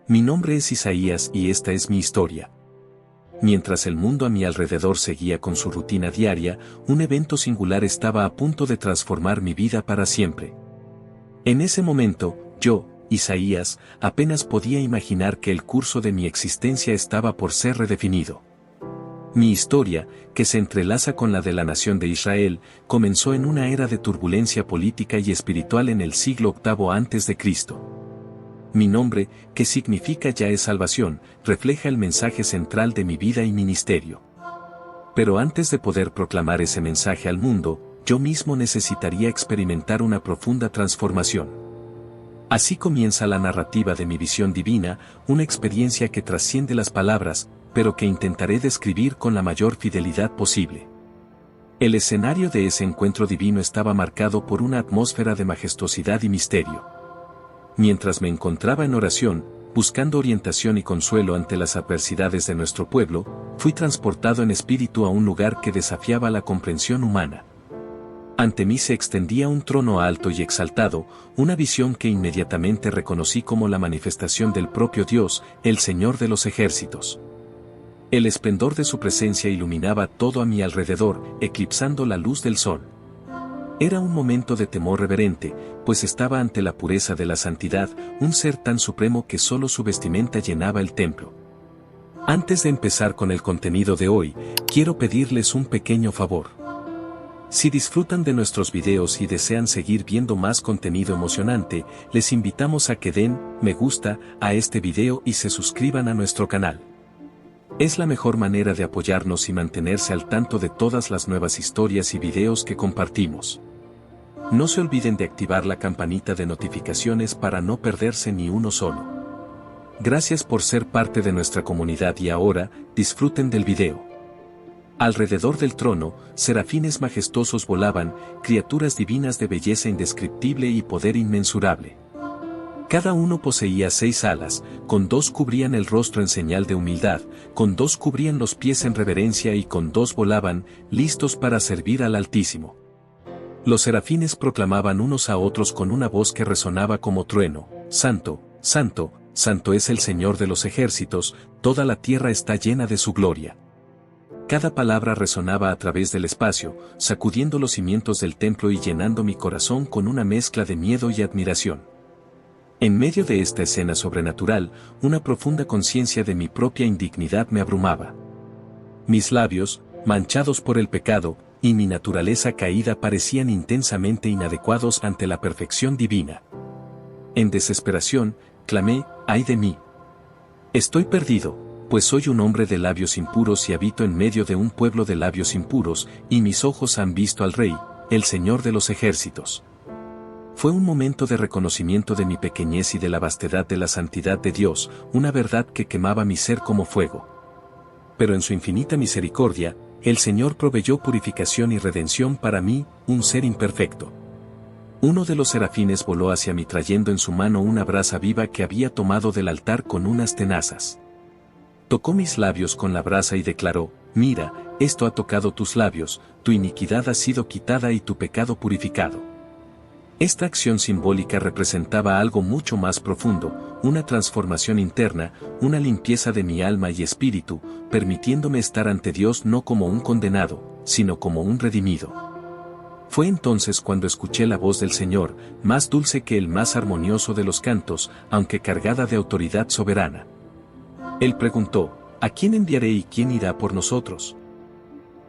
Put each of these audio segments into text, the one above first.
Mi nombre es Isaías y esta es mi historia. Mientras el mundo a mi alrededor seguía con su rutina diaria, un evento singular estaba a punto de transformar mi vida para siempre. En ese momento, yo, Isaías, apenas podía imaginar que el curso de mi existencia estaba por ser redefinido. Mi historia, que se entrelaza con la de la nación de Israel, comenzó en una era de turbulencia política y espiritual en el siglo VIII a.C. Mi nombre, que significa ya es salvación, refleja el mensaje central de mi vida y ministerio. Pero antes de poder proclamar ese mensaje al mundo, yo mismo necesitaría experimentar una profunda transformación. Así comienza la narrativa de mi visión divina, una experiencia que trasciende las palabras, pero que intentaré describir con la mayor fidelidad posible. El escenario de ese encuentro divino estaba marcado por una atmósfera de majestuosidad y misterio. Mientras me encontraba en oración, buscando orientación y consuelo ante las adversidades de nuestro pueblo, fui transportado en espíritu a un lugar que desafiaba la comprensión humana. Ante mí se extendía un trono alto y exaltado, una visión que inmediatamente reconocí como la manifestación del propio Dios, el Señor de los ejércitos. El esplendor de su presencia iluminaba todo a mi alrededor, eclipsando la luz del sol. Era un momento de temor reverente, pues estaba ante la pureza de la santidad, un ser tan supremo que solo su vestimenta llenaba el templo. Antes de empezar con el contenido de hoy, quiero pedirles un pequeño favor. Si disfrutan de nuestros videos y desean seguir viendo más contenido emocionante, les invitamos a que den me gusta a este video y se suscriban a nuestro canal. Es la mejor manera de apoyarnos y mantenerse al tanto de todas las nuevas historias y videos que compartimos. No se olviden de activar la campanita de notificaciones para no perderse ni uno solo. Gracias por ser parte de nuestra comunidad y ahora, disfruten del video. Alrededor del trono, serafines majestuosos volaban, criaturas divinas de belleza indescriptible y poder inmensurable. Cada uno poseía 6 alas, con 2 cubrían el rostro en señal de humildad, con 2 cubrían los pies en reverencia y con 2 volaban, listos para servir al Altísimo. Los serafines proclamaban unos a otros con una voz que resonaba como trueno: Santo, Santo, Santo es el Señor de los ejércitos, toda la tierra está llena de su gloria. Cada palabra resonaba a través del espacio, sacudiendo los cimientos del templo y llenando mi corazón con una mezcla de miedo y admiración. En medio de esta escena sobrenatural, una profunda conciencia de mi propia indignidad me abrumaba. Mis labios, manchados por el pecado, y mi naturaleza caída parecían intensamente inadecuados ante la perfección divina. En desesperación, clamé: ¡ay de mí! Estoy perdido, pues soy un hombre de labios impuros y habito en medio de un pueblo de labios impuros, y mis ojos han visto al Rey, el Señor de los ejércitos. Fue un momento de reconocimiento de mi pequeñez y de la vastedad de la santidad de Dios, una verdad que quemaba mi ser como fuego. Pero en su infinita misericordia, el Señor proveyó purificación y redención para mí, un ser imperfecto. Uno de los serafines voló hacia mí trayendo en su mano una brasa viva que había tomado del altar con unas tenazas. Tocó mis labios con la brasa y declaró: mira, esto ha tocado tus labios, tu iniquidad ha sido quitada y tu pecado purificado. Esta acción simbólica representaba algo mucho más profundo, una transformación interna, una limpieza de mi alma y espíritu, permitiéndome estar ante Dios no como un condenado, sino como un redimido. Fue entonces cuando escuché la voz del Señor, más dulce que el más armonioso de los cantos, aunque cargada de autoridad soberana. Él preguntó: ¿a quién enviaré y quién irá por nosotros?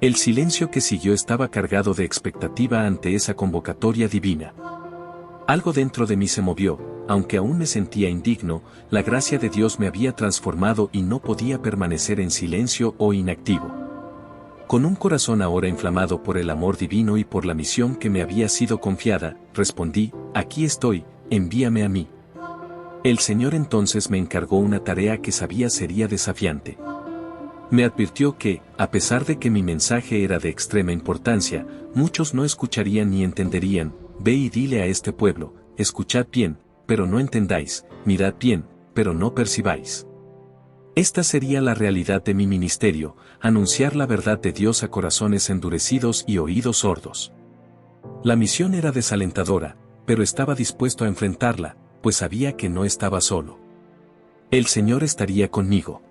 El silencio que siguió estaba cargado de expectativa ante esa convocatoria divina. Algo dentro de mí se movió, aunque aún me sentía indigno, la gracia de Dios me había transformado y no podía permanecer en silencio o inactivo. Con un corazón ahora inflamado por el amor divino y por la misión que me había sido confiada, respondí: aquí estoy, envíame a mí. El Señor entonces me encargó una tarea que sabía sería desafiante. Me advirtió que, a pesar de que mi mensaje era de extrema importancia, muchos no escucharían ni entenderían. Ve y dile a este pueblo: escuchad bien, pero no entendáis, mirad bien, pero no percibáis. Esta sería la realidad de mi ministerio, anunciar la verdad de Dios a corazones endurecidos y oídos sordos. La misión era desalentadora, pero estaba dispuesto a enfrentarla, pues sabía que no estaba solo. El Señor estaría conmigo.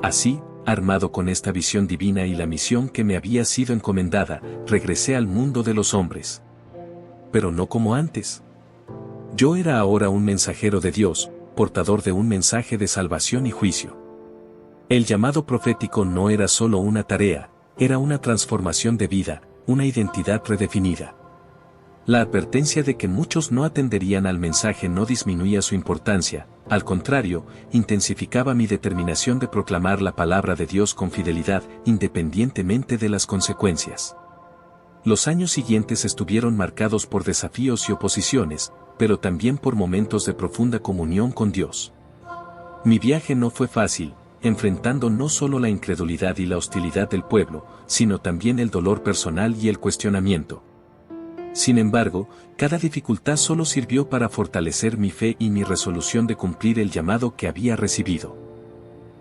Así, armado con esta visión divina y la misión que me había sido encomendada, regresé al mundo de los hombres. Pero no como antes. Yo era ahora un mensajero de Dios, portador de un mensaje de salvación y juicio. El llamado profético no era solo una tarea, era una transformación de vida, una identidad redefinida. La advertencia de que muchos no atenderían al mensaje no disminuía su importancia, al contrario, intensificaba mi determinación de proclamar la palabra de Dios con fidelidad, independientemente de las consecuencias. Los años siguientes estuvieron marcados por desafíos y oposiciones, pero también por momentos de profunda comunión con Dios. Mi viaje no fue fácil, enfrentando no solo la incredulidad y la hostilidad del pueblo, sino también el dolor personal y el cuestionamiento. Sin embargo, cada dificultad solo sirvió para fortalecer mi fe y mi resolución de cumplir el llamado que había recibido.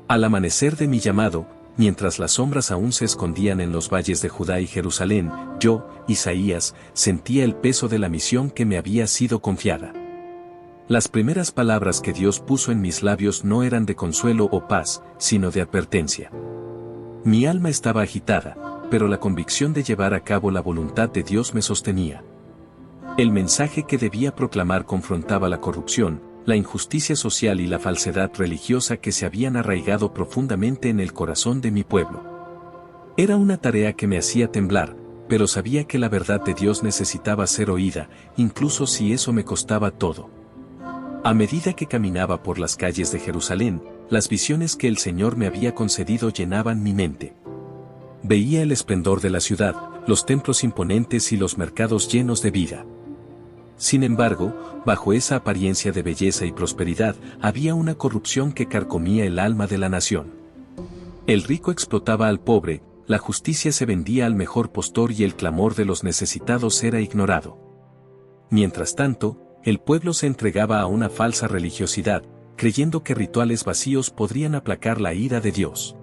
Al amanecer de mi llamado, mientras las sombras aún se escondían en los valles de Judá y Jerusalén, yo, Isaías, sentía el peso de la misión que me había sido confiada. Las primeras palabras que Dios puso en mis labios no eran de consuelo o paz, sino de advertencia. Mi alma estaba agitada, pero la convicción de llevar a cabo la voluntad de Dios me sostenía. El mensaje que debía proclamar confrontaba la corrupción, la injusticia social y la falsedad religiosa que se habían arraigado profundamente en el corazón de mi pueblo. Era una tarea que me hacía temblar, pero sabía que la verdad de Dios necesitaba ser oída, incluso si eso me costaba todo. A medida que caminaba por las calles de Jerusalén, las visiones que el Señor me había concedido llenaban mi mente. Veía el esplendor de la ciudad, los templos imponentes y los mercados llenos de vida. Sin embargo, bajo esa apariencia de belleza y prosperidad, había una corrupción que carcomía el alma de la nación. El rico explotaba al pobre, la justicia se vendía al mejor postor y el clamor de los necesitados era ignorado. Mientras tanto, el pueblo se entregaba a una falsa religiosidad, creyendo que rituales vacíos podrían aplacar la ira de Dios.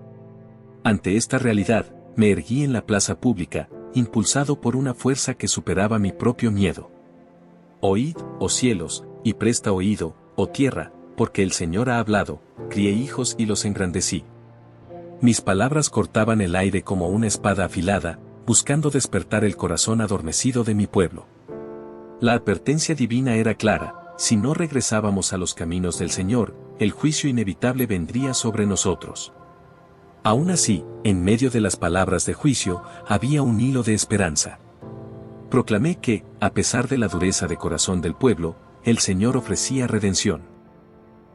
Ante esta realidad, me erguí en la plaza pública, impulsado por una fuerza que superaba mi propio miedo. Oíd, oh cielos, y presta oído, oh tierra, porque el Señor ha hablado, crié hijos y los engrandecí. Mis palabras cortaban el aire como una espada afilada, buscando despertar el corazón adormecido de mi pueblo. La advertencia divina era clara: si no regresábamos a los caminos del Señor, el juicio inevitable vendría sobre nosotros. Aún así, en medio de las palabras de juicio, había un hilo de esperanza. Proclamé que, a pesar de la dureza de corazón del pueblo, el Señor ofrecía redención.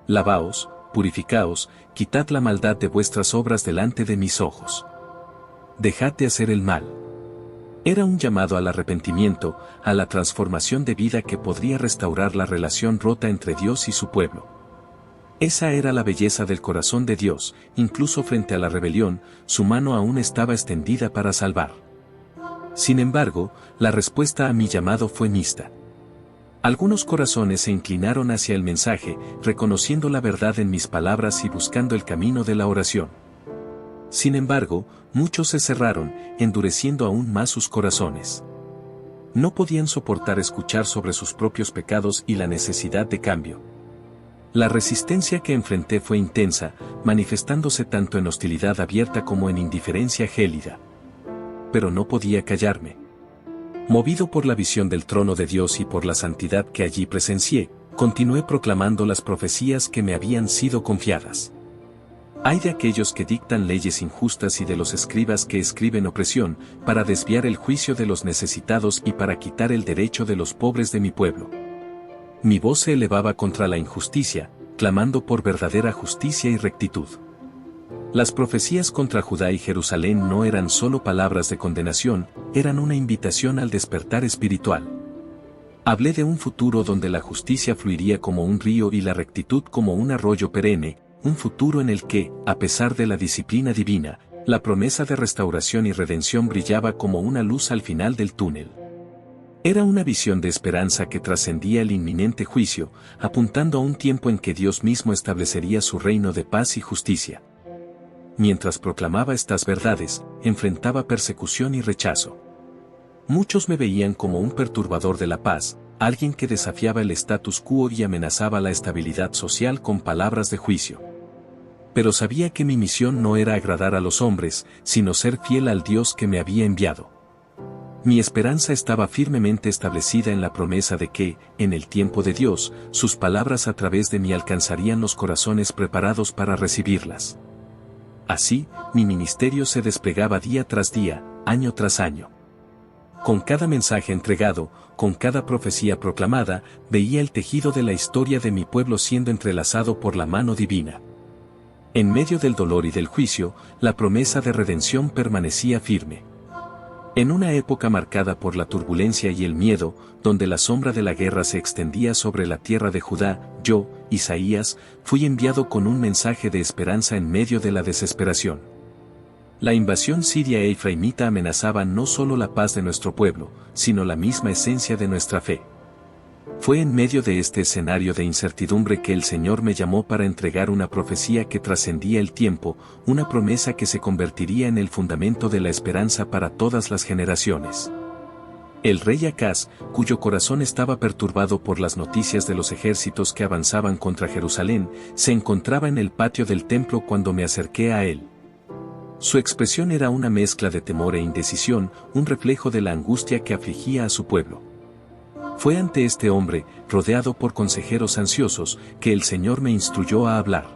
Lavaos, purificaos, quitad la maldad de vuestras obras delante de mis ojos. Dejad de hacer el mal. Era un llamado al arrepentimiento, a la transformación de vida que podría restaurar la relación rota entre Dios y su pueblo. Esa era la belleza del corazón de Dios, incluso frente a la rebelión, su mano aún estaba extendida para salvar. Sin embargo, la respuesta a mi llamado fue mixta. Algunos corazones se inclinaron hacia el mensaje, reconociendo la verdad en mis palabras y buscando el camino de la oración. Sin embargo, muchos se cerraron, endureciendo aún más sus corazones. No podían soportar escuchar sobre sus propios pecados y la necesidad de cambio. La resistencia que enfrenté fue intensa, manifestándose tanto en hostilidad abierta como en indiferencia gélida. Pero no podía callarme. Movido por la visión del trono de Dios y por la santidad que allí presencié, continué proclamando las profecías que me habían sido confiadas. Ay de aquellos que dictan leyes injustas y de los escribas que escriben opresión, para desviar el juicio de los necesitados y para quitar el derecho de los pobres de mi pueblo. Mi voz se elevaba contra la injusticia, clamando por verdadera justicia y rectitud. Las profecías contra Judá y Jerusalén no eran solo palabras de condenación, eran una invitación al despertar espiritual. Hablé de un futuro donde la justicia fluiría como un río y la rectitud como un arroyo perenne, un futuro en el que, a pesar de la disciplina divina, la promesa de restauración y redención brillaba como una luz al final del túnel. Era una visión de esperanza que trascendía el inminente juicio, apuntando a un tiempo en que Dios mismo establecería su reino de paz y justicia. Mientras proclamaba estas verdades, enfrentaba persecución y rechazo. Muchos me veían como un perturbador de la paz, alguien que desafiaba el status quo y amenazaba la estabilidad social con palabras de juicio. Pero sabía que mi misión no era agradar a los hombres, sino ser fiel al Dios que me había enviado. Mi esperanza estaba firmemente establecida en la promesa de que, en el tiempo de Dios, sus palabras a través de mí alcanzarían los corazones preparados para recibirlas. Así, mi ministerio se desplegaba día tras día, año tras año. Con cada mensaje entregado, con cada profecía proclamada, veía el tejido de la historia de mi pueblo siendo entrelazado por la mano divina. En medio del dolor y del juicio, la promesa de redención permanecía firme. En una época marcada por la turbulencia y el miedo, donde la sombra de la guerra se extendía sobre la tierra de Judá, yo, Isaías, fui enviado con un mensaje de esperanza en medio de la desesperación. La invasión siria e efraimita amenazaba no solo la paz de nuestro pueblo, sino la misma esencia de nuestra fe. Fue en medio de este escenario de incertidumbre que el Señor me llamó para entregar una profecía que trascendía el tiempo, una promesa que se convertiría en el fundamento de la esperanza para todas las generaciones. El rey Acaz, cuyo corazón estaba perturbado por las noticias de los ejércitos que avanzaban contra Jerusalén, se encontraba en el patio del templo cuando me acerqué a él. Su expresión era una mezcla de temor e indecisión, un reflejo de la angustia que afligía a su pueblo. Fue ante este hombre, rodeado por consejeros ansiosos, que el Señor me instruyó a hablar.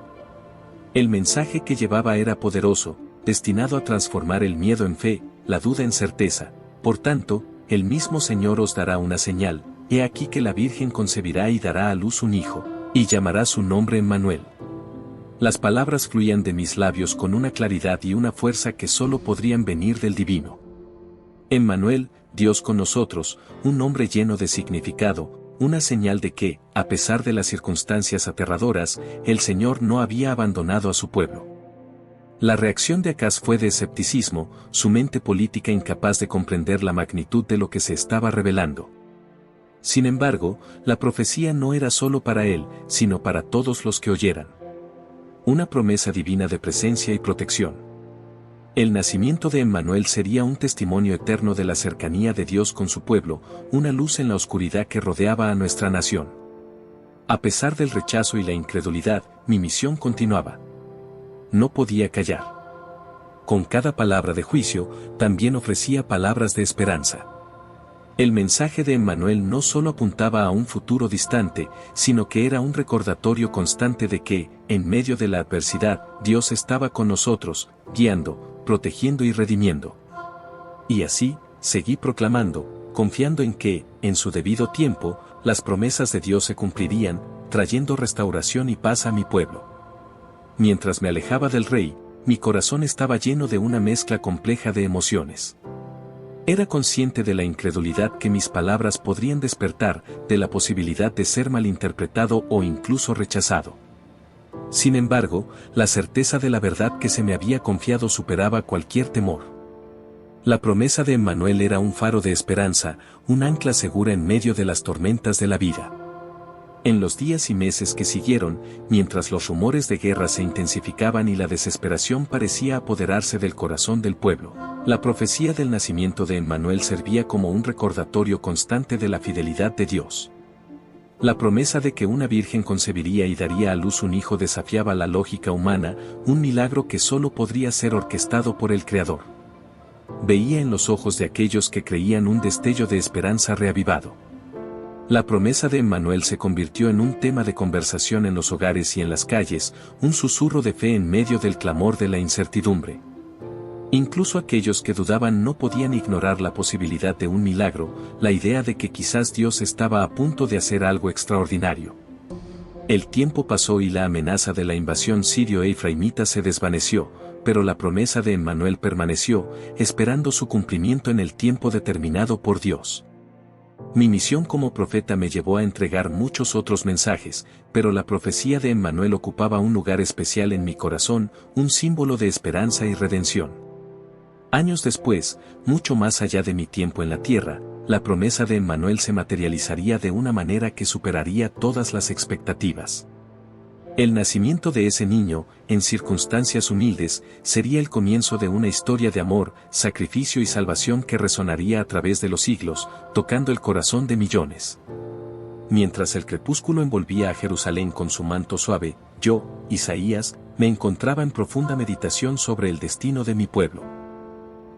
El mensaje que llevaba era poderoso, destinado a transformar el miedo en fe, la duda en certeza. Por tanto, el mismo Señor os dará una señal, he aquí que la Virgen concebirá y dará a luz un hijo, y llamará su nombre Emmanuel. Las palabras fluían de mis labios con una claridad y una fuerza que solo podrían venir del divino. Emmanuel, Dios con nosotros, un nombre lleno de significado, una señal de que, a pesar de las circunstancias aterradoras, el Señor no había abandonado a su pueblo. La reacción de Acaz fue de escepticismo, su mente política incapaz de comprender la magnitud de lo que se estaba revelando. Sin embargo, la profecía no era solo para él, sino para todos los que oyeran. Una promesa divina de presencia y protección. El nacimiento de Emmanuel sería un testimonio eterno de la cercanía de Dios con su pueblo, una luz en la oscuridad que rodeaba a nuestra nación. A pesar del rechazo y la incredulidad, mi misión continuaba. No podía callar. Con cada palabra de juicio, también ofrecía palabras de esperanza. El mensaje de Emmanuel no solo apuntaba a un futuro distante, sino que era un recordatorio constante de que, en medio de la adversidad, Dios estaba con nosotros, guiando, protegiendo y redimiendo. Y así, seguí proclamando, confiando en que, en su debido tiempo, las promesas de Dios se cumplirían, trayendo restauración y paz a mi pueblo. Mientras me alejaba del rey, mi corazón estaba lleno de una mezcla compleja de emociones. Era consciente de la incredulidad que mis palabras podrían despertar, de la posibilidad de ser malinterpretado o incluso rechazado. Sin embargo, la certeza de la verdad que se me había confiado superaba cualquier temor. La promesa de Emmanuel era un faro de esperanza, un ancla segura en medio de las tormentas de la vida. En los días y meses que siguieron, mientras los rumores de guerra se intensificaban y la desesperación parecía apoderarse del corazón del pueblo, la profecía del nacimiento de Emmanuel servía como un recordatorio constante de la fidelidad de Dios. La promesa de que una virgen concebiría y daría a luz un hijo desafiaba la lógica humana, un milagro que solo podría ser orquestado por el Creador. Veía en los ojos de aquellos que creían un destello de esperanza reavivado. La promesa de Emmanuel se convirtió en un tema de conversación en los hogares y en las calles, un susurro de fe en medio del clamor de la incertidumbre. Incluso aquellos que dudaban no podían ignorar la posibilidad de un milagro, la idea de que quizás Dios estaba a punto de hacer algo extraordinario. El tiempo pasó y la amenaza de la invasión sirio-efraimita se desvaneció, pero la promesa de Emmanuel permaneció, esperando su cumplimiento en el tiempo determinado por Dios. Mi misión como profeta me llevó a entregar muchos otros mensajes, pero la profecía de Emmanuel ocupaba un lugar especial en mi corazón, un símbolo de esperanza y redención. Años después, mucho más allá de mi tiempo en la tierra, la promesa de Emmanuel se materializaría de una manera que superaría todas las expectativas. El nacimiento de ese niño, en circunstancias humildes, sería el comienzo de una historia de amor, sacrificio y salvación que resonaría a través de los siglos, tocando el corazón de millones. Mientras el crepúsculo envolvía a Jerusalén con su manto suave, yo, Isaías, me encontraba en profunda meditación sobre el destino de mi pueblo.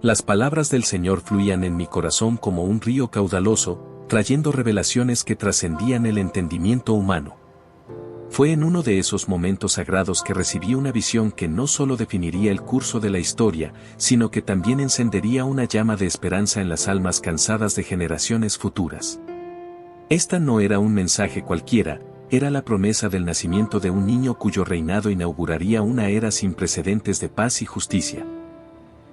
Las palabras del Señor fluían en mi corazón como un río caudaloso, trayendo revelaciones que trascendían el entendimiento humano. Fue en uno de esos momentos sagrados que recibí una visión que no solo definiría el curso de la historia, sino que también encendería una llama de esperanza en las almas cansadas de generaciones futuras. Esta no era un mensaje cualquiera, era la promesa del nacimiento de un niño cuyo reinado inauguraría una era sin precedentes de paz y justicia.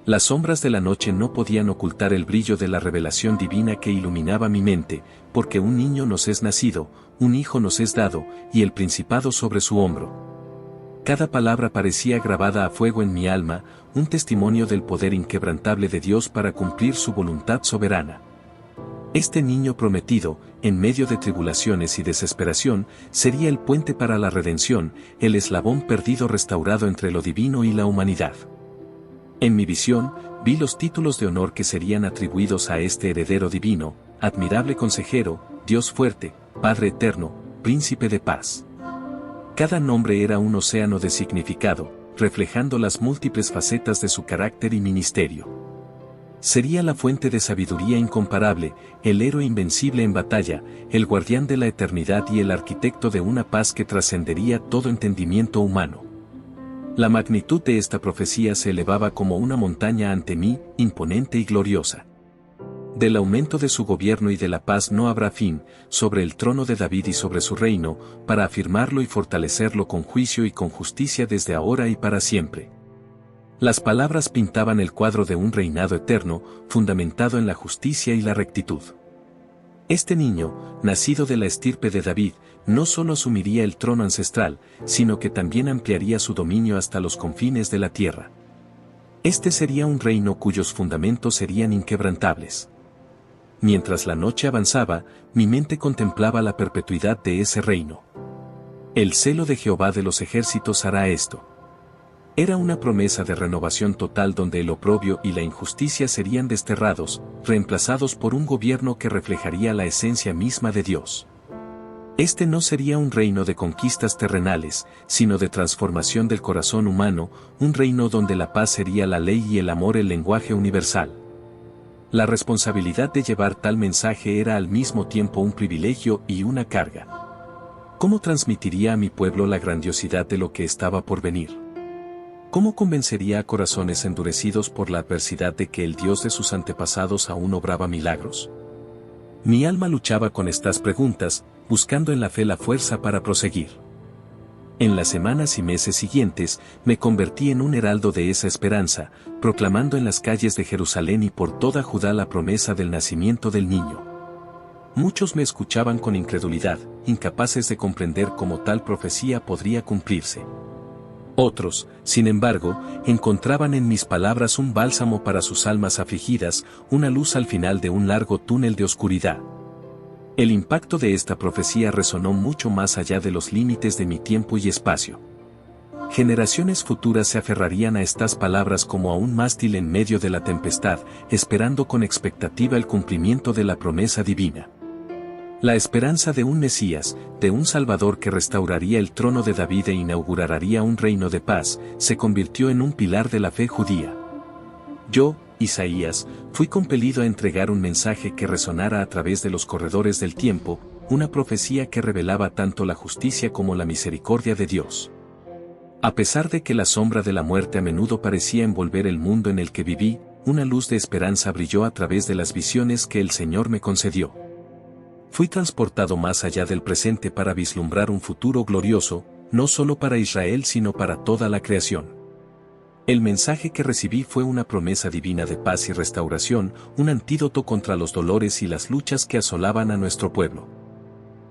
Las sombras de la noche no podían ocultar el brillo de la revelación divina que iluminaba mi mente, porque un niño nos es nacido, un hijo nos es dado, y el principado sobre su hombro. Cada palabra parecía grabada a fuego en mi alma, un testimonio del poder inquebrantable de Dios para cumplir su voluntad soberana. Este niño prometido, en medio de tribulaciones y desesperación, sería el puente para la redención, el eslabón perdido restaurado entre lo divino y la humanidad. En mi visión, vi los títulos de honor que serían atribuidos a este heredero divino: admirable consejero, Dios fuerte, Padre eterno, Príncipe de paz. Cada nombre era un océano de significado, reflejando las múltiples facetas de su carácter y ministerio. Sería la fuente de sabiduría incomparable, el héroe invencible en batalla, el guardián de la eternidad y el arquitecto de una paz que trascendería todo entendimiento humano. La magnitud de esta profecía se elevaba como una montaña ante mí, imponente y gloriosa. Del aumento de su gobierno y de la paz no habrá fin, sobre el trono de David y sobre su reino, para afirmarlo y fortalecerlo con juicio y con justicia desde ahora y para siempre. Las palabras pintaban el cuadro de un reinado eterno, fundamentado en la justicia y la rectitud. Este niño, nacido de la estirpe de David, no solo asumiría el trono ancestral, sino que también ampliaría su dominio hasta los confines de la tierra. Este sería un reino cuyos fundamentos serían inquebrantables. Mientras la noche avanzaba, mi mente contemplaba la perpetuidad de ese reino. El celo de Jehová de los ejércitos hará esto. Era una promesa de renovación total donde el oprobio y la injusticia serían desterrados, reemplazados por un gobierno que reflejaría la esencia misma de Dios. Este no sería un reino de conquistas terrenales, sino de transformación del corazón humano, un reino donde la paz sería la ley y el amor el lenguaje universal. La responsabilidad de llevar tal mensaje era al mismo tiempo un privilegio y una carga. ¿Cómo transmitiría a mi pueblo la grandiosidad de lo que estaba por venir? ¿Cómo convencería a corazones endurecidos por la adversidad de que el Dios de sus antepasados aún obraba milagros? Mi alma luchaba con estas preguntas, buscando en la fe la fuerza para proseguir. En las semanas y meses siguientes, me convertí en un heraldo de esa esperanza, proclamando en las calles de Jerusalén y por toda Judá la promesa del nacimiento del niño. Muchos me escuchaban con incredulidad, incapaces de comprender cómo tal profecía podría cumplirse. Otros, sin embargo, encontraban en mis palabras un bálsamo para sus almas afligidas, una luz al final de un largo túnel de oscuridad. El impacto de esta profecía resonó mucho más allá de los límites de mi tiempo y espacio. Generaciones futuras se aferrarían a estas palabras como a un mástil en medio de la tempestad, esperando con expectativa el cumplimiento de la promesa divina. La esperanza de un Mesías, de un Salvador que restauraría el trono de David e inauguraría un reino de paz, se convirtió en un pilar de la fe judía. Yo, Isaías, fui compelido a entregar un mensaje que resonara a través de los corredores del tiempo, una profecía que revelaba tanto la justicia como la misericordia de Dios. A pesar de que la sombra de la muerte a menudo parecía envolver el mundo en el que viví, una luz de esperanza brilló a través de las visiones que el Señor me concedió. Fui transportado más allá del presente para vislumbrar un futuro glorioso, no solo para Israel sino para toda la creación. El mensaje que recibí fue una promesa divina de paz y restauración, un antídoto contra los dolores y las luchas que asolaban a nuestro pueblo.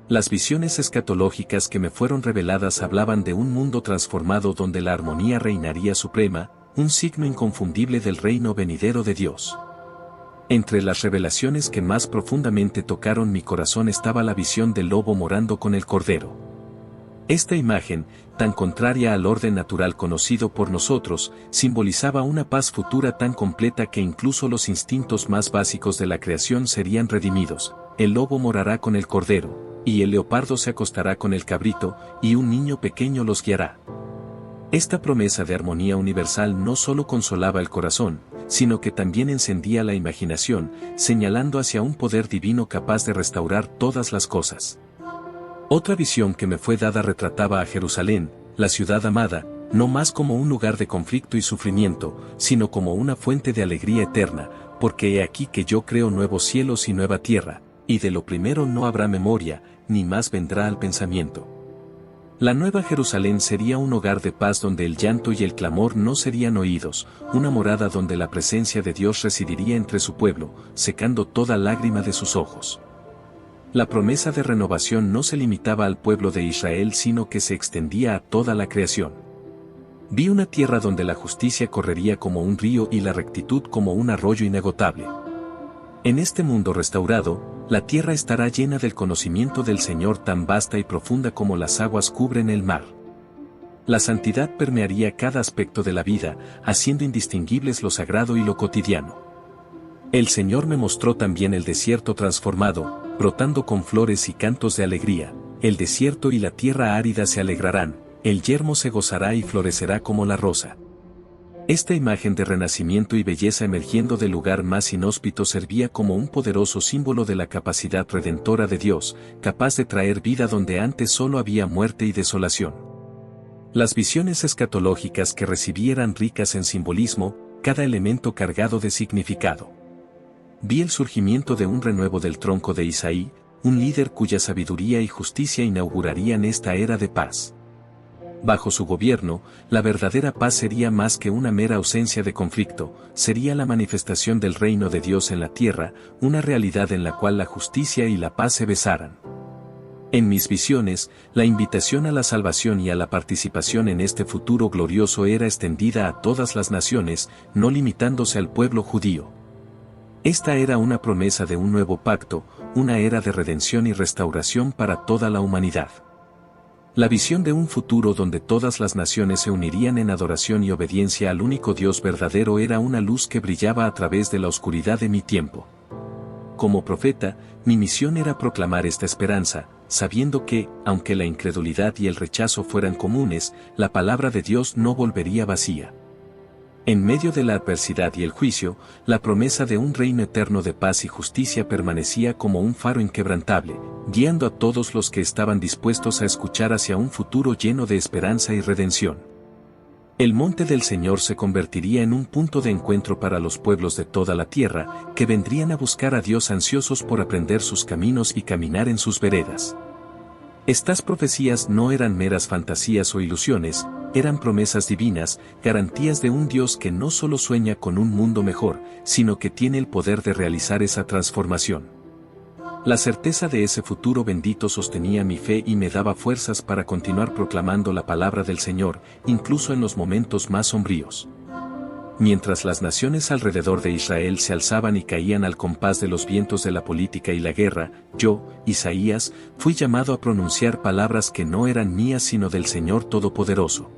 Las visiones escatológicas que me fueron reveladas hablaban de un mundo transformado donde la armonía reinaría suprema, un signo inconfundible del reino venidero de Dios. Entre las revelaciones que más profundamente tocaron mi corazón estaba la visión del lobo morando con el cordero. Esta imagen, tan contraria al orden natural conocido por nosotros, simbolizaba una paz futura tan completa que incluso los instintos más básicos de la creación serían redimidos. El lobo morará con el cordero, y el leopardo se acostará con el cabrito, y un niño pequeño los guiará. Esta promesa de armonía universal no solo consolaba el corazón, sino que también encendía la imaginación, señalando hacia un poder divino capaz de restaurar todas las cosas. Otra visión que me fue dada retrataba a Jerusalén, la ciudad amada, no más como un lugar de conflicto y sufrimiento, sino como una fuente de alegría eterna, porque he aquí que yo creo nuevos cielos y nueva tierra, y de lo primero no habrá memoria, ni más vendrá al pensamiento. La nueva Jerusalén sería un hogar de paz donde el llanto y el clamor no serían oídos, una morada donde la presencia de Dios residiría entre su pueblo, secando toda lágrima de sus ojos. La promesa de renovación no se limitaba al pueblo de Israel sino que se extendía a toda la creación. Vi una tierra donde la justicia correría como un río y la rectitud como un arroyo inagotable. En este mundo restaurado, la tierra estará llena del conocimiento del Señor tan vasta y profunda como las aguas cubren el mar. La santidad permearía cada aspecto de la vida, haciendo indistinguibles lo sagrado y lo cotidiano. El Señor me mostró también el desierto transformado, brotando con flores y cantos de alegría. El desierto y la tierra árida se alegrarán, el yermo se gozará y florecerá como la rosa. Esta imagen de renacimiento y belleza emergiendo del lugar más inhóspito servía como un poderoso símbolo de la capacidad redentora de Dios, capaz de traer vida donde antes solo había muerte y desolación. Las visiones escatológicas que recibí eran ricas en simbolismo, cada elemento cargado de significado. Vi el surgimiento de un renuevo del tronco de Isaí, un líder cuya sabiduría y justicia inaugurarían esta era de paz. Bajo su gobierno, la verdadera paz sería más que una mera ausencia de conflicto, sería la manifestación del reino de Dios en la tierra, una realidad en la cual la justicia y la paz se besaran. En mis visiones, la invitación a la salvación y a la participación en este futuro glorioso era extendida a todas las naciones, no limitándose al pueblo judío. Esta era una promesa de un nuevo pacto, una era de redención y restauración para toda la humanidad. La visión de un futuro donde todas las naciones se unirían en adoración y obediencia al único Dios verdadero era una luz que brillaba a través de la oscuridad de mi tiempo. Como profeta, mi misión era proclamar esta esperanza, sabiendo que, aunque la incredulidad y el rechazo fueran comunes, la palabra de Dios no volvería vacía. En medio de la adversidad y el juicio, la promesa de un reino eterno de paz y justicia permanecía como un faro inquebrantable, guiando a todos los que estaban dispuestos a escuchar hacia un futuro lleno de esperanza y redención. El monte del Señor se convertiría en un punto de encuentro para los pueblos de toda la tierra, que vendrían a buscar a Dios ansiosos por aprender sus caminos y caminar en sus veredas. Estas profecías no eran meras fantasías o ilusiones, eran promesas divinas, garantías de un Dios que no solo sueña con un mundo mejor, sino que tiene el poder de realizar esa transformación. La certeza de ese futuro bendito sostenía mi fe y me daba fuerzas para continuar proclamando la palabra del Señor, incluso en los momentos más sombríos. Mientras las naciones alrededor de Israel se alzaban y caían al compás de los vientos de la política y la guerra, yo, Isaías, fui llamado a pronunciar palabras que no eran mías sino del Señor Todopoderoso.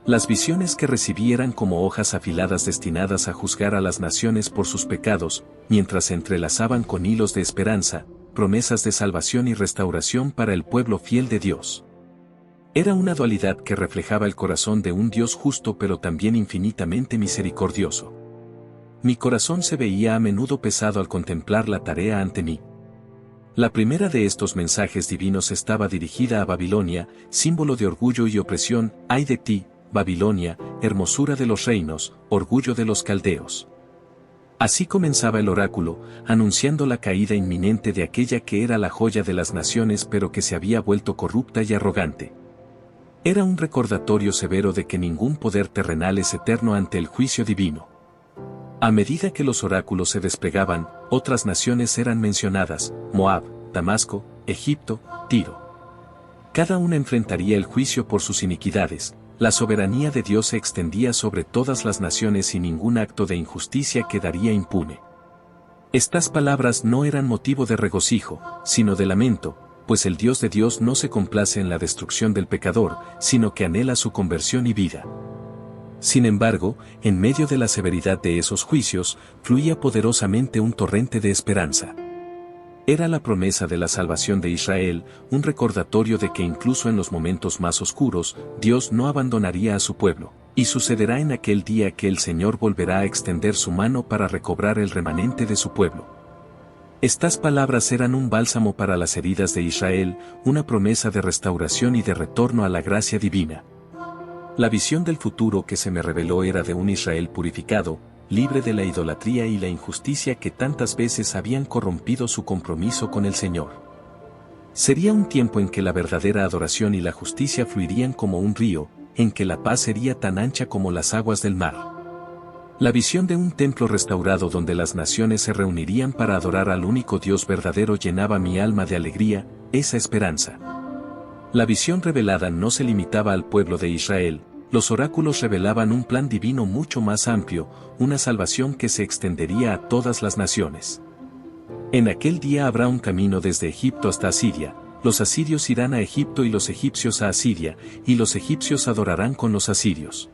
Las visiones que recibí eran como hojas afiladas destinadas a juzgar a las naciones por sus pecados, mientras se entrelazaban con hilos de esperanza, promesas de salvación y restauración para el pueblo fiel de Dios. Era una dualidad que reflejaba el corazón de un Dios justo pero también infinitamente misericordioso. Mi corazón se veía a menudo pesado al contemplar la tarea ante mí. La primera de estos mensajes divinos estaba dirigida a Babilonia, símbolo de orgullo y opresión. Ay de ti, Babilonia, hermosura de los reinos, orgullo de los caldeos. Así comenzaba el oráculo, anunciando la caída inminente de aquella que era la joya de las naciones pero que se había vuelto corrupta y arrogante. Era un recordatorio severo de que ningún poder terrenal es eterno ante el juicio divino. A medida que los oráculos se desplegaban, otras naciones eran mencionadas: Moab, Damasco, Egipto, Tiro. Cada una enfrentaría el juicio por sus iniquidades. La soberanía de Dios se extendía sobre todas las naciones y ningún acto de injusticia quedaría impune. Estas palabras no eran motivo de regocijo, sino de lamento, pues el Dios de Dios no se complace en la destrucción del pecador, sino que anhela su conversión y vida. Sin embargo, en medio de la severidad de esos juicios, fluía poderosamente un torrente de esperanza. Era la promesa de la salvación de Israel, un recordatorio de que incluso en los momentos más oscuros, Dios no abandonaría a su pueblo, y sucederá en aquel día que el Señor volverá a extender su mano para recobrar el remanente de su pueblo. Estas palabras eran un bálsamo para las heridas de Israel, una promesa de restauración y de retorno a la gracia divina. La visión del futuro que se me reveló era de un Israel purificado, libre de la idolatría y la injusticia que tantas veces habían corrompido su compromiso con el Señor. Sería un tiempo en que la verdadera adoración y la justicia fluirían como un río, en que la paz sería tan ancha como las aguas del mar. La visión de un templo restaurado donde las naciones se reunirían para adorar al único Dios verdadero llenaba mi alma de alegría, esa esperanza. La visión revelada no se limitaba al pueblo de Israel, los oráculos revelaban un plan divino mucho más amplio, una salvación que se extendería a todas las naciones. En aquel día habrá un camino desde Egipto hasta Asiria, los asirios irán a Egipto y los egipcios a Asiria, y los egipcios adorarán con los asirios.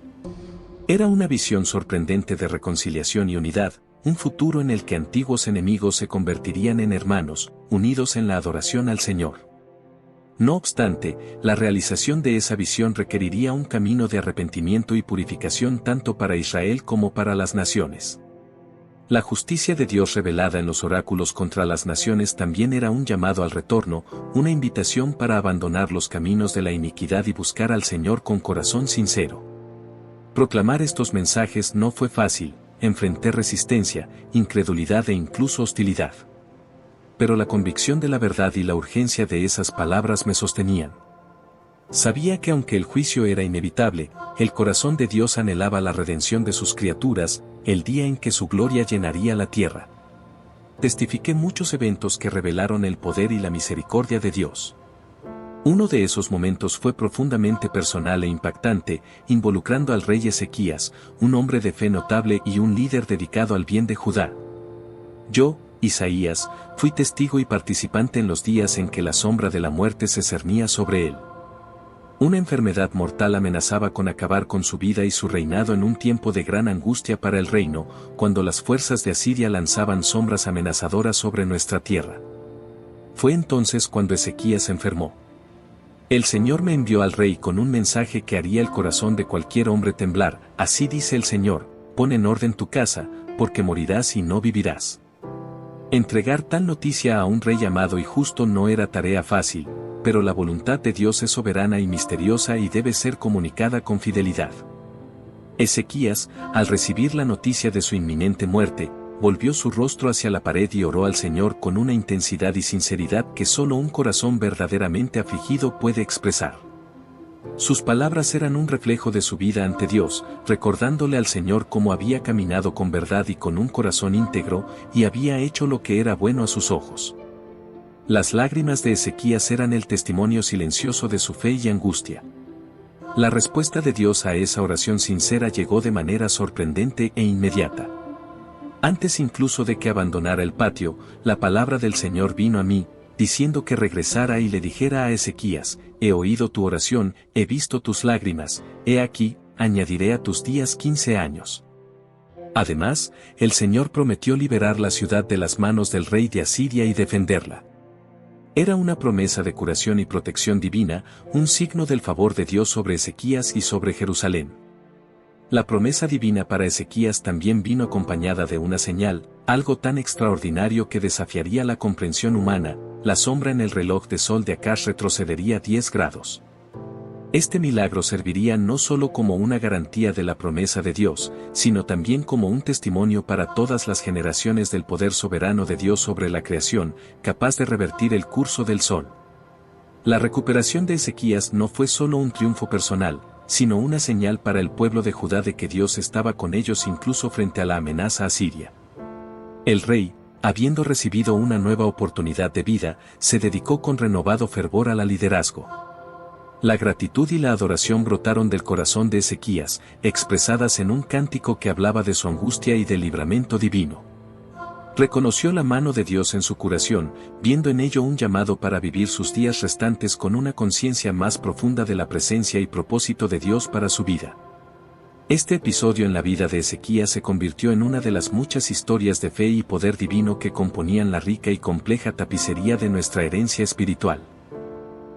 Era una visión sorprendente de reconciliación y unidad, un futuro en el que antiguos enemigos se convertirían en hermanos, unidos en la adoración al Señor. No obstante, la realización de esa visión requeriría un camino de arrepentimiento y purificación tanto para Israel como para las naciones. La justicia de Dios revelada en los oráculos contra las naciones también era un llamado al retorno, una invitación para abandonar los caminos de la iniquidad y buscar al Señor con corazón sincero. Proclamar estos mensajes no fue fácil, enfrenté resistencia, incredulidad e incluso hostilidad. Pero la convicción de la verdad y la urgencia de esas palabras me sostenían. Sabía que aunque el juicio era inevitable, el corazón de Dios anhelaba la redención de sus criaturas, el día en que su gloria llenaría la tierra. Testifiqué muchos eventos que revelaron el poder y la misericordia de Dios. Uno de esos momentos fue profundamente personal e impactante, involucrando al rey Ezequías, un hombre de fe notable y un líder dedicado al bien de Judá. Yo, Isaías, fui testigo y participante en los días en que la sombra de la muerte se cernía sobre él. Una enfermedad mortal amenazaba con acabar con su vida y su reinado en un tiempo de gran angustia para el reino, cuando las fuerzas de Asiria lanzaban sombras amenazadoras sobre nuestra tierra. Fue entonces cuando Ezequías enfermó. El Señor me envió al rey con un mensaje que haría el corazón de cualquier hombre temblar. Así dice el Señor, pon en orden tu casa, porque morirás y no vivirás. Entregar tal noticia a un rey amado y justo no era tarea fácil, pero la voluntad de Dios es soberana y misteriosa y debe ser comunicada con fidelidad. Ezequías, al recibir la noticia de su inminente muerte, volvió su rostro hacia la pared y oró al Señor con una intensidad y sinceridad que solo un corazón verdaderamente afligido puede expresar. Sus palabras eran un reflejo de su vida ante Dios, recordándole al Señor cómo había caminado con verdad y con un corazón íntegro, y había hecho lo que era bueno a sus ojos. Las lágrimas de Ezequías eran el testimonio silencioso de su fe y angustia. La respuesta de Dios a esa oración sincera llegó de manera sorprendente e inmediata. Antes incluso de que abandonara el patio, la palabra del Señor vino a mí, diciendo que regresara y le dijera a Ezequías, he oído tu oración, he visto tus lágrimas, he aquí, añadiré a tus días 15 años. Además, el Señor prometió liberar la ciudad de las manos del rey de Asiria y defenderla. Era una promesa de curación y protección divina, un signo del favor de Dios sobre Ezequías y sobre Jerusalén. La promesa divina para Ezequías también vino acompañada de una señal, algo tan extraordinario que desafiaría la comprensión humana. La sombra en el reloj de sol de Akash retrocedería 10 grados. Este milagro serviría no solo como una garantía de la promesa de Dios, sino también como un testimonio para todas las generaciones del poder soberano de Dios sobre la creación, capaz de revertir el curso del sol. La recuperación de Ezequías no fue solo un triunfo personal, sino una señal para el pueblo de Judá de que Dios estaba con ellos incluso frente a la amenaza asiria. El rey, habiendo recibido una nueva oportunidad de vida, se dedicó con renovado fervor al liderazgo. La gratitud y la adoración brotaron del corazón de Ezequías, expresadas en un cántico que hablaba de su angustia y del libramiento divino. Reconoció la mano de Dios en su curación, viendo en ello un llamado para vivir sus días restantes con una conciencia más profunda de la presencia y propósito de Dios para su vida. Este episodio en la vida de Ezequías se convirtió en una de las muchas historias de fe y poder divino que componían la rica y compleja tapicería de nuestra herencia espiritual.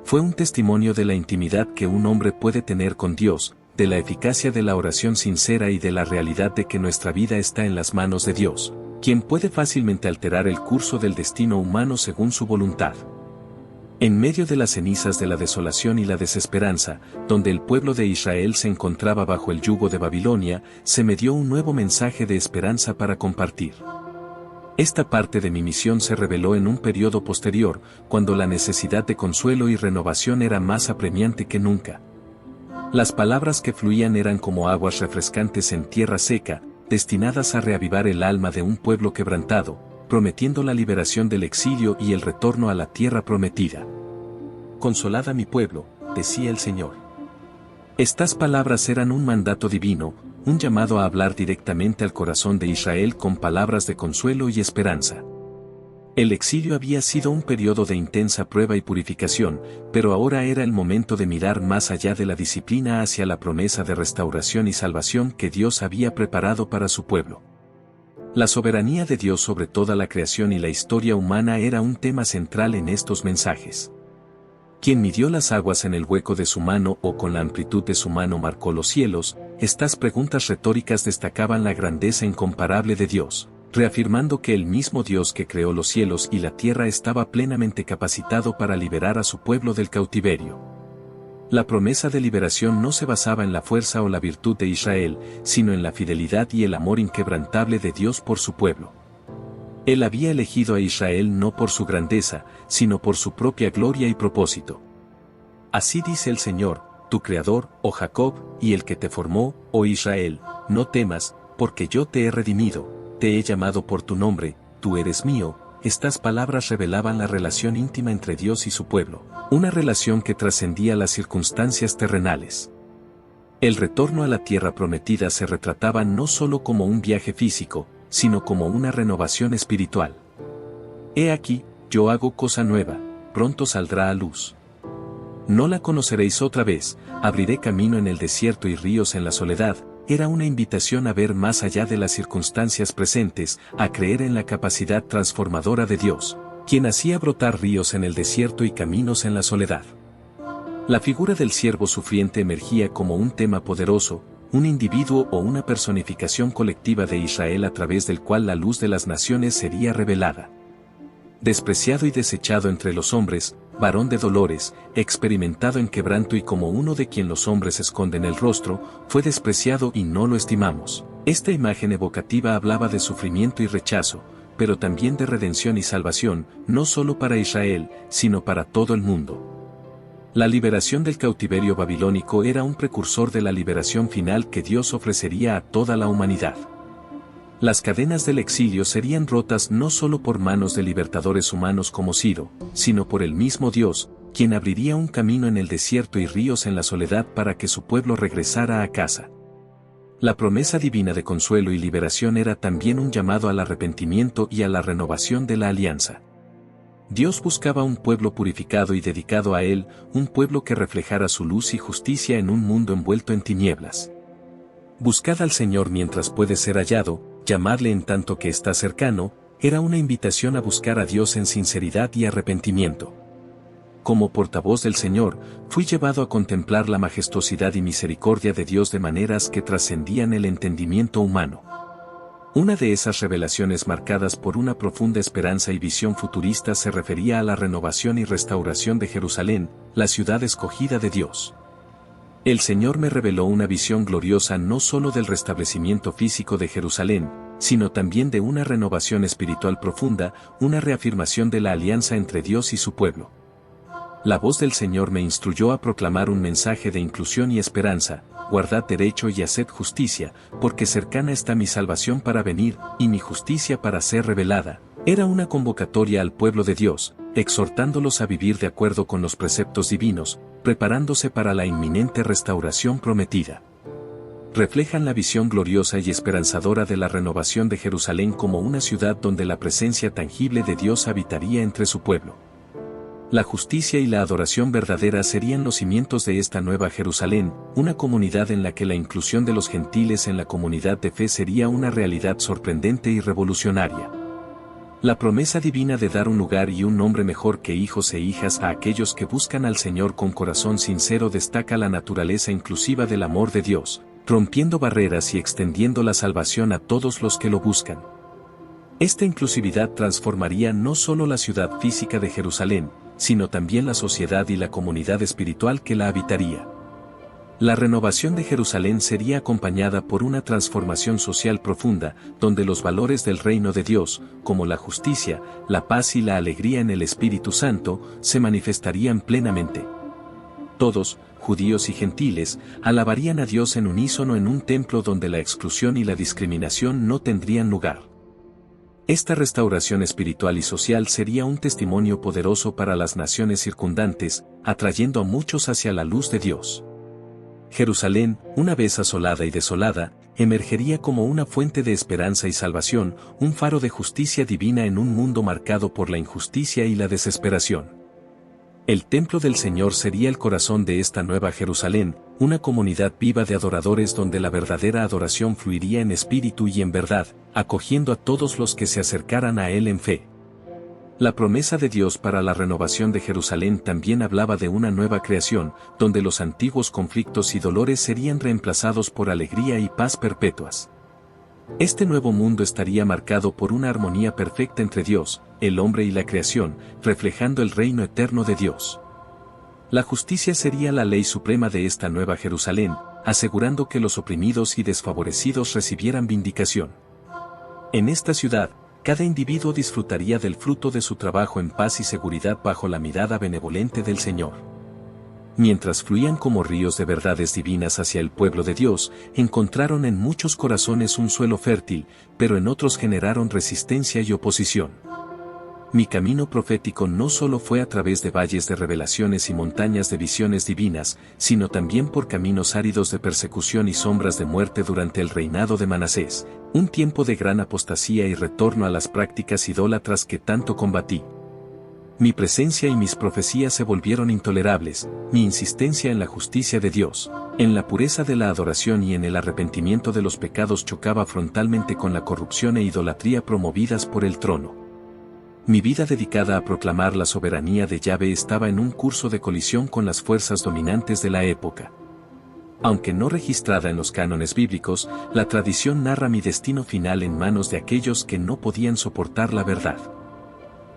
Fue un testimonio de la intimidad que un hombre puede tener con Dios, de la eficacia de la oración sincera y de la realidad de que nuestra vida está en las manos de Dios, quien puede fácilmente alterar el curso del destino humano según su voluntad. En medio de las cenizas de la desolación y la desesperanza, donde el pueblo de Israel se encontraba bajo el yugo de Babilonia, se me dio un nuevo mensaje de esperanza para compartir. Esta parte de mi misión se reveló en un periodo posterior, cuando la necesidad de consuelo y renovación era más apremiante que nunca. Las palabras que fluían eran como aguas refrescantes en tierra seca, destinadas a reavivar el alma de un pueblo quebrantado, prometiendo la liberación del exilio y el retorno a la tierra prometida. Consolad a mi pueblo, decía el Señor. Estas palabras eran un mandato divino, un llamado a hablar directamente al corazón de Israel con palabras de consuelo y esperanza. El exilio había sido un periodo de intensa prueba y purificación, pero ahora era el momento de mirar más allá de la disciplina hacia la promesa de restauración y salvación que Dios había preparado para su pueblo. La soberanía de Dios sobre toda la creación y la historia humana era un tema central en estos mensajes. Quien midió las aguas en el hueco de su mano o con la amplitud de su mano marcó los cielos, estas preguntas retóricas destacaban la grandeza incomparable de Dios, reafirmando que el mismo Dios que creó los cielos y la tierra estaba plenamente capacitado para liberar a su pueblo del cautiverio. La promesa de liberación no se basaba en la fuerza o la virtud de Israel, sino en la fidelidad y el amor inquebrantable de Dios por su pueblo. Él había elegido a Israel no por su grandeza, sino por su propia gloria y propósito. Así dice el Señor, tu Creador, oh Jacob, y el que te formó, oh Israel, no temas, porque yo te he redimido. Te he llamado por tu nombre, tú eres mío. Estas palabras revelaban la relación íntima entre Dios y su pueblo, una relación que trascendía las circunstancias terrenales. El retorno a la tierra prometida se retrataba no solo como un viaje físico, sino como una renovación espiritual. He aquí, yo hago cosa nueva, pronto saldrá a luz. No la conoceréis otra vez, abriré camino en el desierto y ríos en la soledad. Era una invitación a ver más allá de las circunstancias presentes, a creer en la capacidad transformadora de Dios, quien hacía brotar ríos en el desierto y caminos en la soledad. La figura del siervo sufriente emergía como un tema poderoso, un individuo o una personificación colectiva de Israel a través del cual la luz de las naciones sería revelada. Despreciado y desechado entre los hombres, varón de dolores, experimentado en quebranto y como uno de quien los hombres esconden el rostro, fue despreciado y no lo estimamos. Esta imagen evocativa hablaba de sufrimiento y rechazo, pero también de redención y salvación, no solo para Israel, sino para todo el mundo. La liberación del cautiverio babilónico era un precursor de la liberación final que Dios ofrecería a toda la humanidad. Las cadenas del exilio serían rotas no solo por manos de libertadores humanos como Ciro, sino por el mismo Dios, quien abriría un camino en el desierto y ríos en la soledad para que su pueblo regresara a casa. La promesa divina de consuelo y liberación era también un llamado al arrepentimiento y a la renovación de la alianza. Dios buscaba un pueblo purificado y dedicado a Él, un pueblo que reflejara su luz y justicia en un mundo envuelto en tinieblas. Buscad al Señor mientras puede ser hallado, llamadle en tanto que está cercano, era una invitación a buscar a Dios en sinceridad y arrepentimiento. Como portavoz del Señor, fui llevado a contemplar la majestuosidad y misericordia de Dios de maneras que trascendían el entendimiento humano. Una de esas revelaciones marcadas por una profunda esperanza y visión futurista se refería a la renovación y restauración de Jerusalén, la ciudad escogida de Dios. El Señor me reveló una visión gloriosa no solo del restablecimiento físico de Jerusalén, sino también de una renovación espiritual profunda, una reafirmación de la alianza entre Dios y su pueblo. La voz del Señor me instruyó a proclamar un mensaje de inclusión y esperanza: guardad derecho y haced justicia, porque cercana está mi salvación para venir, y mi justicia para ser revelada. Era una convocatoria al pueblo de Dios, exhortándolos a vivir de acuerdo con los preceptos divinos, preparándose para la inminente restauración prometida. reflejan la visión gloriosa y esperanzadora de la renovación de Jerusalén como una ciudad donde la presencia tangible de Dios habitaría entre su pueblo. La justicia y la adoración verdadera serían los cimientos de esta nueva Jerusalén, una comunidad en la que la inclusión de los gentiles en la comunidad de fe sería una realidad sorprendente y revolucionaria. La promesa divina de dar un lugar y un nombre mejor que hijos e hijas a aquellos que buscan al Señor con corazón sincero destaca la naturaleza inclusiva del amor de Dios, rompiendo barreras y extendiendo la salvación a todos los que lo buscan. Esta inclusividad transformaría no solo la ciudad física de Jerusalén, sino también la sociedad y la comunidad espiritual que la habitaría. La renovación de Jerusalén sería acompañada por una transformación social profunda, donde los valores del reino de Dios, como la justicia, la paz y la alegría en el Espíritu Santo, se manifestarían plenamente. Todos, judíos y gentiles, alabarían a Dios en unísono en un templo donde la exclusión y la discriminación no tendrían lugar. Esta restauración espiritual y social sería un testimonio poderoso para las naciones circundantes, atrayendo a muchos hacia la luz de Dios. Jerusalén, una vez asolada y desolada, emergería como una fuente de esperanza y salvación, un faro de justicia divina en un mundo marcado por la injusticia y la desesperación. El templo del Señor sería el corazón de esta nueva Jerusalén, una comunidad viva de adoradores donde la verdadera adoración fluiría en espíritu y en verdad, acogiendo a todos los que se acercaran a Él en fe. La promesa de Dios para la renovación de Jerusalén también hablaba de una nueva creación, donde los antiguos conflictos y dolores serían reemplazados por alegría y paz perpetuas. Este nuevo mundo estaría marcado por una armonía perfecta entre Dios, el hombre y la creación, reflejando el reino eterno de Dios. La justicia sería la ley suprema de esta nueva Jerusalén, asegurando que los oprimidos y desfavorecidos recibieran vindicación. En esta ciudad, cada individuo disfrutaría del fruto de su trabajo en paz y seguridad bajo la mirada benevolente del Señor. Mientras fluían como ríos de verdades divinas hacia el pueblo de Dios, encontraron en muchos corazones un suelo fértil, pero en otros generaron resistencia y oposición. Mi camino profético no solo fue a través de valles de revelaciones y montañas de visiones divinas, sino también por caminos áridos de persecución y sombras de muerte durante el reinado de Manasés, un tiempo de gran apostasía y retorno a las prácticas idólatras que tanto combatí. Mi presencia y mis profecías se volvieron intolerables, mi insistencia en la justicia de Dios, en la pureza de la adoración y en el arrepentimiento de los pecados chocaba frontalmente con la corrupción e idolatría promovidas por el trono. Mi vida dedicada a proclamar la soberanía de Yahvé estaba en un curso de colisión con las fuerzas dominantes de la época. Aunque no registrada en los cánones bíblicos, la tradición narra mi destino final en manos de aquellos que no podían soportar la verdad.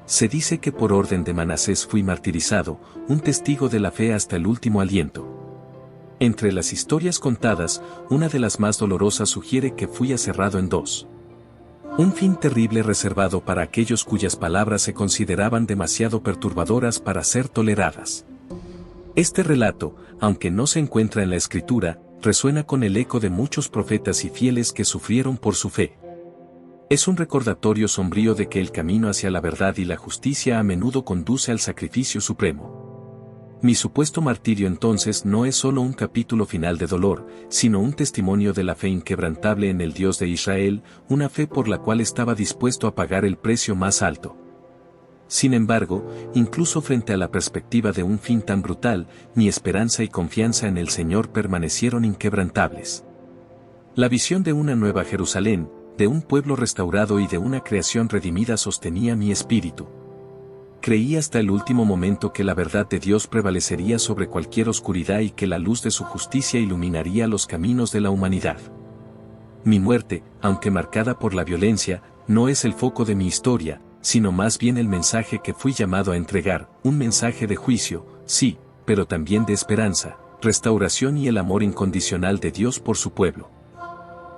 Se dice que por orden de Manasés fui martirizado, un testigo de la fe hasta el último aliento. Entre las historias contadas, una de las más dolorosas sugiere que fui aserrado en dos. Un fin terrible reservado para aquellos cuyas palabras se consideraban demasiado perturbadoras para ser toleradas. Este relato, aunque no se encuentra en la Escritura, resuena con el eco de muchos profetas y fieles que sufrieron por su fe. Es un recordatorio sombrío de que el camino hacia la verdad y la justicia a menudo conduce al sacrificio supremo. Mi supuesto martirio entonces no es solo un capítulo final de dolor, sino un testimonio de la fe inquebrantable en el Dios de Israel, una fe por la cual estaba dispuesto a pagar el precio más alto. Sin embargo, incluso frente a la perspectiva de un fin tan brutal, mi esperanza y confianza en el Señor permanecieron inquebrantables. La visión de una nueva Jerusalén, de un pueblo restaurado y de una creación redimida sostenía mi espíritu. Creí hasta el último momento que la verdad de Dios prevalecería sobre cualquier oscuridad y que la luz de su justicia iluminaría los caminos de la humanidad. Mi muerte, aunque marcada por la violencia, no es el foco de mi historia, sino más bien el mensaje que fui llamado a entregar, un mensaje de juicio, sí, pero también de esperanza, restauración y el amor incondicional de Dios por su pueblo.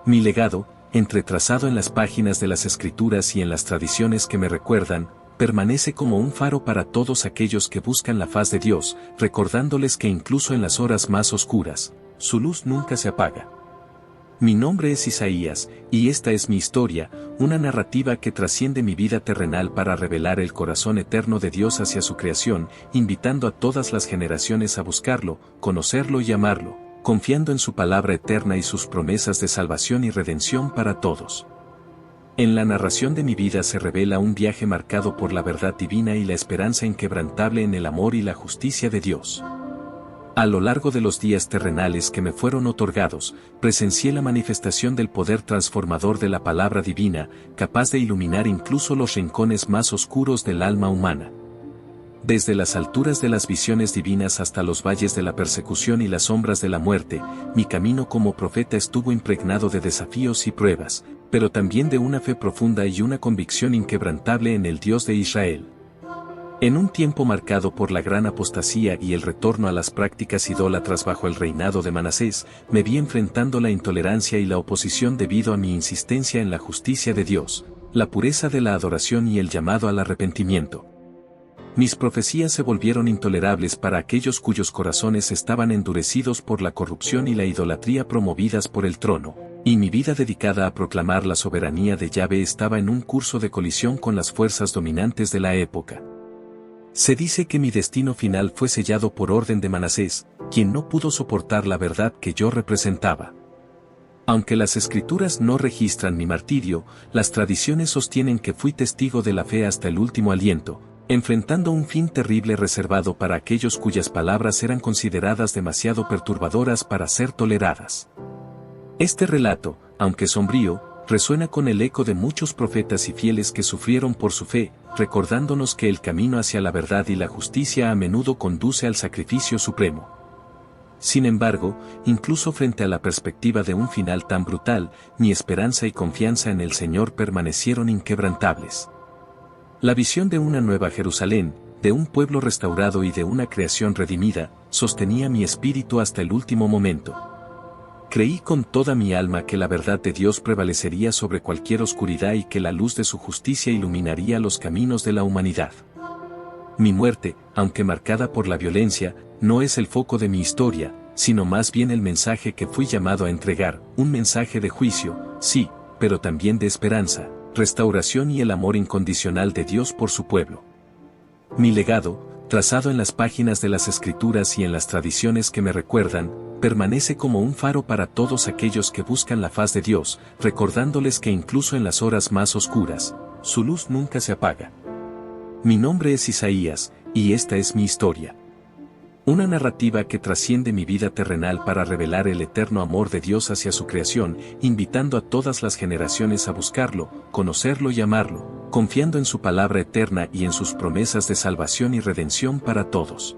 Mi legado, entretrazado en las páginas de las Escrituras y en las tradiciones que me recuerdan, permanece como un faro para todos aquellos que buscan la faz de Dios, recordándoles que incluso en las horas más oscuras, su luz nunca se apaga. Mi nombre es Isaías, y esta es mi historia, una narrativa que trasciende mi vida terrenal para revelar el corazón eterno de Dios hacia su creación, invitando a todas las generaciones a buscarlo, conocerlo y amarlo, confiando en su palabra eterna y sus promesas de salvación y redención para todos. En la narración de mi vida se revela un viaje marcado por la verdad divina y la esperanza inquebrantable en el amor y la justicia de Dios. A lo largo de los días terrenales que me fueron otorgados, presencié la manifestación del poder transformador de la palabra divina, capaz de iluminar incluso los rincones más oscuros del alma humana. Desde las alturas de las visiones divinas hasta los valles de la persecución y las sombras de la muerte, mi camino como profeta estuvo impregnado de desafíos y pruebas, pero también de una fe profunda y una convicción inquebrantable en el Dios de Israel. En un tiempo marcado por la gran apostasía y el retorno a las prácticas idólatras bajo el reinado de Manasés, me vi enfrentando la intolerancia y la oposición debido a mi insistencia en la justicia de Dios, la pureza de la adoración y el llamado al arrepentimiento. Mis profecías se volvieron intolerables para aquellos cuyos corazones estaban endurecidos por la corrupción y la idolatría promovidas por el trono, y mi vida dedicada a proclamar la soberanía de Yahvé estaba en un curso de colisión con las fuerzas dominantes de la época. Se dice que mi destino final fue sellado por orden de Manasés, quien no pudo soportar la verdad que yo representaba. Aunque las escrituras no registran mi martirio, las tradiciones sostienen que fui testigo de la fe hasta el último aliento, enfrentando un fin terrible reservado para aquellos cuyas palabras eran consideradas demasiado perturbadoras para ser toleradas. Este relato, aunque sombrío, resuena con el eco de muchos profetas y fieles que sufrieron por su fe, recordándonos que el camino hacia la verdad y la justicia a menudo conduce al sacrificio supremo. Sin embargo, incluso frente a la perspectiva de un final tan brutal, mi esperanza y confianza en el Señor permanecieron inquebrantables. La visión de una nueva Jerusalén, de un pueblo restaurado y de una creación redimida, sostenía mi espíritu hasta el último momento. Creí con toda mi alma que la verdad de Dios prevalecería sobre cualquier oscuridad y que la luz de su justicia iluminaría los caminos de la humanidad. Mi muerte, aunque marcada por la violencia, no es el foco de mi historia, sino más bien el mensaje que fui llamado a entregar, un mensaje de juicio, sí, pero también de esperanza, restauración y el amor incondicional de Dios por su pueblo. Mi legado, trazado en las páginas de las Escrituras y en las tradiciones que me recuerdan, permanece como un faro para todos aquellos que buscan la faz de Dios, recordándoles que incluso en las horas más oscuras, su luz nunca se apaga. Mi nombre es Isaías, y esta es mi historia. Una narrativa que trasciende mi vida terrenal para revelar el eterno amor de Dios hacia su creación, invitando a todas las generaciones a buscarlo, conocerlo y amarlo, confiando en su palabra eterna y en sus promesas de salvación y redención para todos.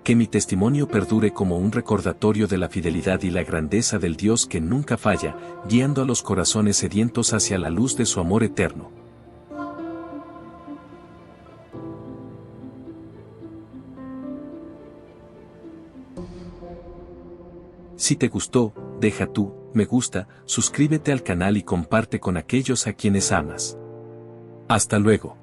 Que mi testimonio perdure como un recordatorio de la fidelidad y la grandeza del Dios que nunca falla, guiando a los corazones sedientos hacia la luz de su amor eterno. Si te gustó, deja tu me gusta, suscríbete al canal y comparte con aquellos a quienes amas. Hasta luego.